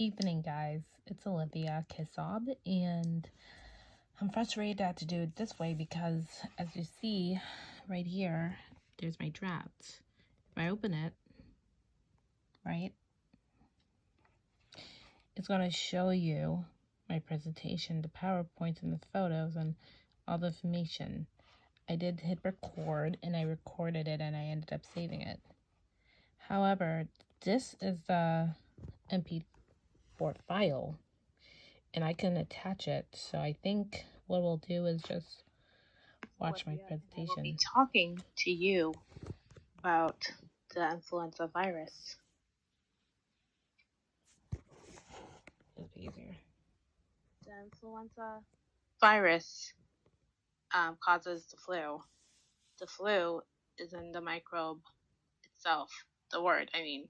Evening, guys. It's Olivia Kissob, and I'm frustrated to have to do it this way because, as you see right here, there's my draft. If I open it, right, it's going to show you my presentation, the PowerPoints and the photos and all the information. I did hit record, and I recorded it, and I ended up saving it. However, this is the MP4 file, and I can attach it. So I think what we'll do is just watch my presentation. I will be talking to you about the influenza virus. It'll be easier. The influenza virus causes the flu. The flu is in the microbe itself. The word, I mean.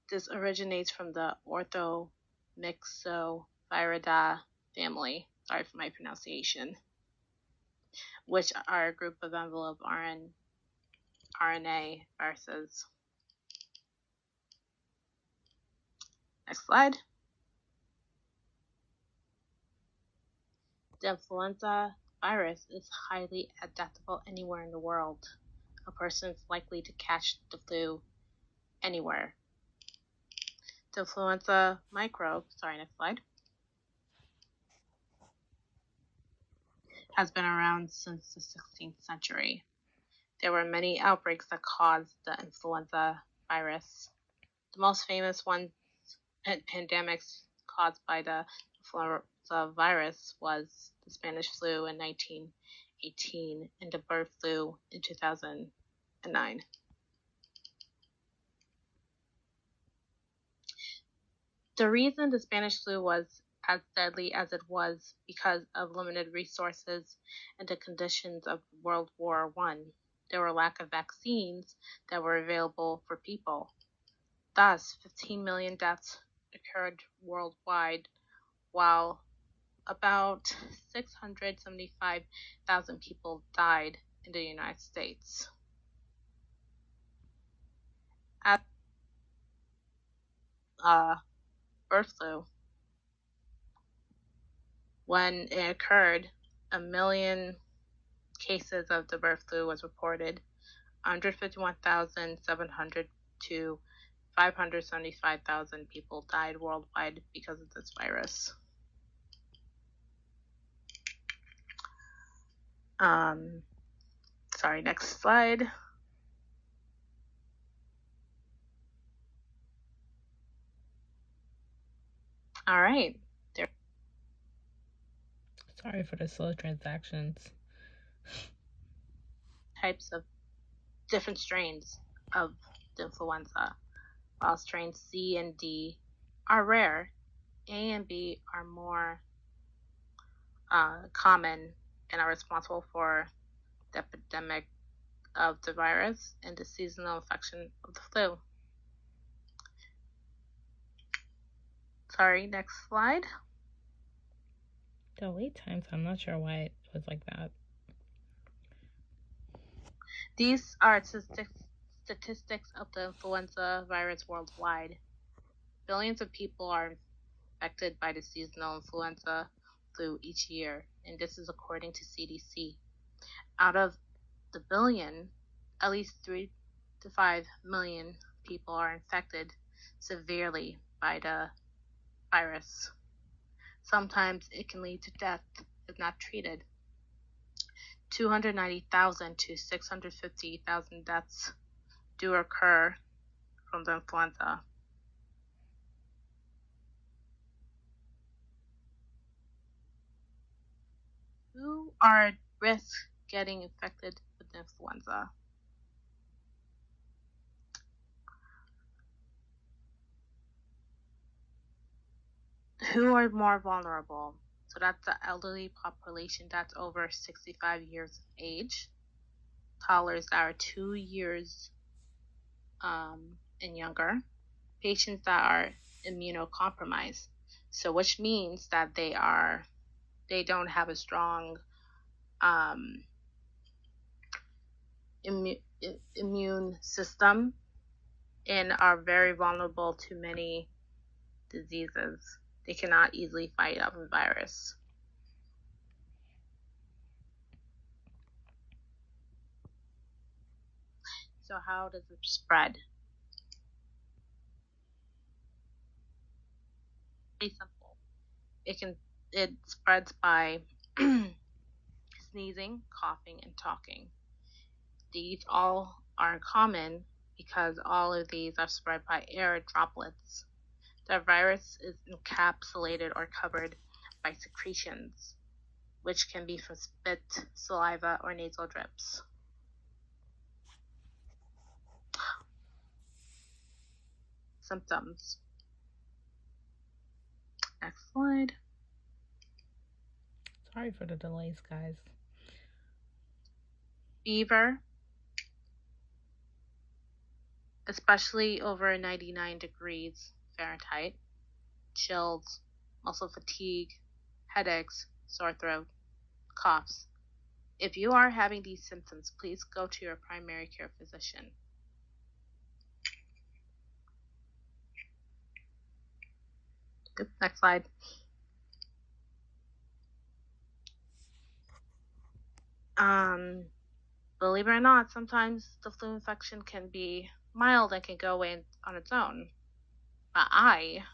This originates from the Orthomyxoviridae family. Sorry for my pronunciation. Which are a group of envelope RNA viruses. Next slide. The influenza virus is highly adaptable anywhere in the world. A person is likely to catch the flu anywhere. The influenza microbe, next slide, has been around since the 16th century. There were many outbreaks that caused the influenza virus. The most famous ones and pandemics caused by the influenza virus was the Spanish flu in 1918 and the bird flu in 2009. The reason the Spanish flu was as deadly as it was because of limited resources and the conditions of World War I. There were lack of vaccines that were available for people. Thus, 15 million deaths occurred worldwide, while about 675,000 people died in the United States. At bird flu, when it occurred, 1 million cases of the bird flu was reported, 151,700 to 575,000 people died worldwide because of this virus. Next slide. All right. Sorry for the slow transactions. Types of different strains of the influenza. While strains C and D are rare, A and B are more common and are responsible for the epidemic of the virus and the seasonal infection of the flu. Next slide. The wait times, I'm not sure why it was like that. These are statistics of the influenza virus worldwide. Billions of people are infected by the seasonal influenza flu each year, and this is according to CDC. Out of the billion, at least 3 to 5 million people are infected severely by the virus. Sometimes it can lead to death if not treated. 290,000 to 650,000 deaths do occur from the influenza. Who are at risk getting infected with the influenza? Who are more vulnerable? So that's the elderly population that's over 65 years of age, toddlers that are 2 years and younger, patients that are immunocompromised. So which means that they don't have a strong immune system and are very vulnerable to many diseases. They cannot easily fight off a virus. So how does it spread? Pretty simple. It spreads by sneezing, coughing, and talking. These all are common because all of these are spread by air droplets. The virus is encapsulated or covered by secretions, which can be from spit, saliva, or nasal drips. Symptoms. Next slide. Sorry for the delays, guys. Fever, especially over 99 degrees Fahrenheit. Chills, muscle fatigue, headaches, sore throat, coughs. If you are having these symptoms, please go to your primary care physician. Next slide. Believe it or not, sometimes the flu infection can be mild and can go away on its own. But I,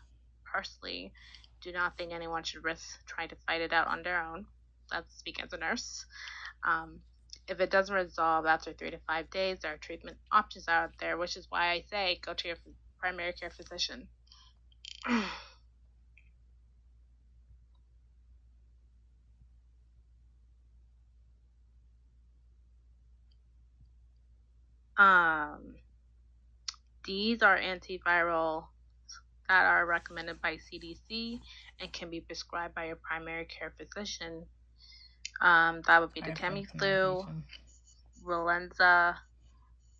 personally, do not think anyone should risk trying to fight it out on their own. Let's speak as a nurse. If it doesn't resolve after 3 to 5 days, there are treatment options out there, which is why I say go to your primary care physician. These are antiviral that are recommended by CDC and can be prescribed by your primary care physician. That would be the Tamiflu, Relenza,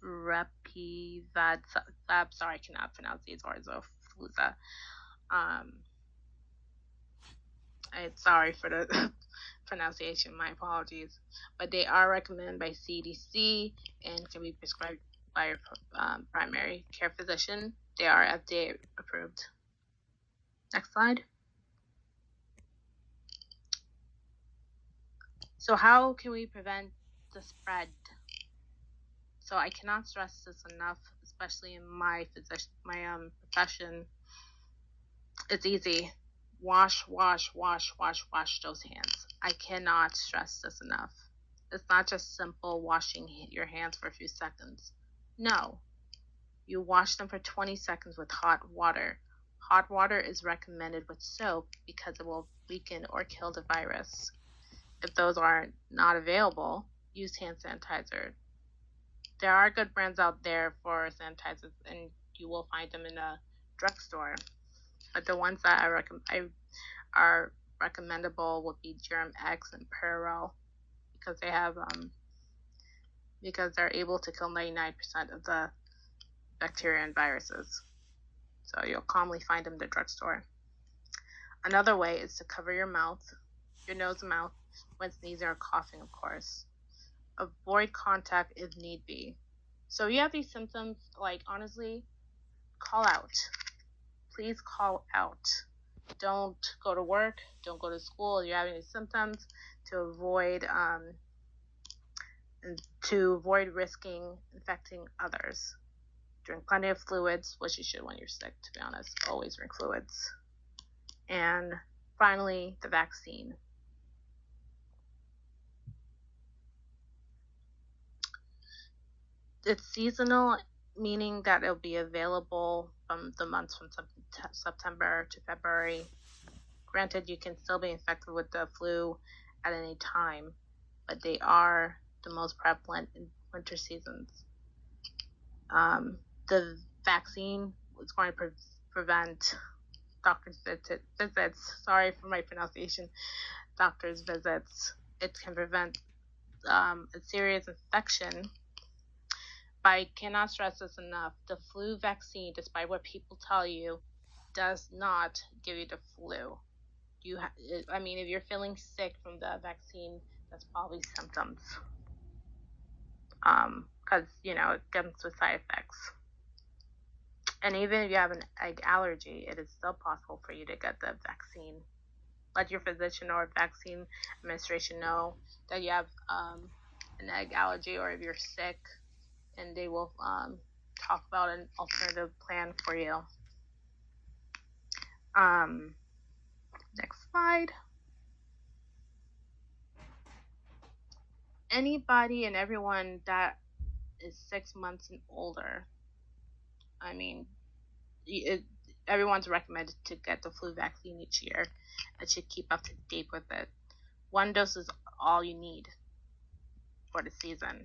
Repivab. Sorry, I cannot pronounce these words. Fluza. I'm sorry for the pronunciation. My apologies. But they are recommended by CDC and can be prescribed by your primary care physician. They are FDA approved. Next slide. So how can we prevent the spread? So I cannot stress this enough, especially in my profession. It's easy. Wash those hands. I cannot stress this enough. It's not just simple washing your hands for a few seconds. No. You wash them for 20 seconds with hot water. Hot water is recommended with soap because it will weaken or kill the virus. If those are not available, use hand sanitizer. There are good brands out there for sanitizers, and you will find them in a drugstore. But the ones that are recommendable would be Germ-X and Peril because they have because they're able to kill 99% of the bacteria and viruses. So you'll commonly find them in the drugstore. Another way is to cover your mouth, your nose and mouth when sneezing or coughing, of course. Avoid contact if need be. So you have these symptoms, like honestly, call out. Please call out. Don't go to work, don't go to school if you're having these symptoms to avoid risking infecting others. Drink plenty of fluids, which you should when you're sick, to be honest. Always drink fluids. And finally, the vaccine. It's seasonal, meaning that it'll be available from the months from September to February. Granted, you can still be infected with the flu at any time, but they are the most prevalent in winter seasons. The vaccine is going to prevent doctor's visits. Sorry for my pronunciation. Doctor's visits. It can prevent a serious infection. But I cannot stress this enough. The flu vaccine, despite what people tell you, does not give you the flu. If you're feeling sick from the vaccine, that's probably symptoms. Because, it comes with side effects. And even if you have an egg allergy, it is still possible for you to get the vaccine. Let your physician or vaccine administration know that you have an egg allergy, or if you're sick, and they will talk about an alternative plan for you. Next slide. Anybody and everyone that is 6 months and older, I mean, everyone's recommended to get the flu vaccine each year and should keep up to date with it. 1 dose is all you need for the season.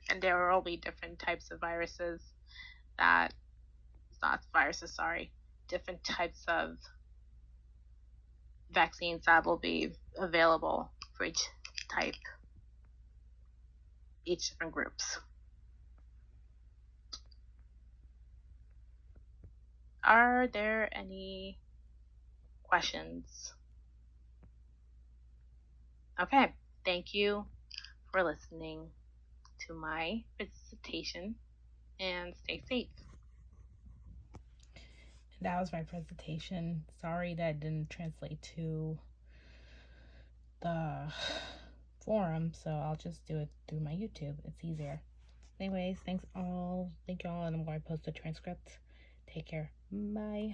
And there will be different types of viruses that, not viruses, sorry, different types of vaccines that will be available for each type, each different groups. Are there any questions? Okay, thank you for listening to my presentation, and stay safe. That was my presentation. Sorry that I didn't translate to the forum, so I'll just do it through my YouTube. It's easier. Anyways, thank you all, and I'm going to post the transcript. Take care. Bye.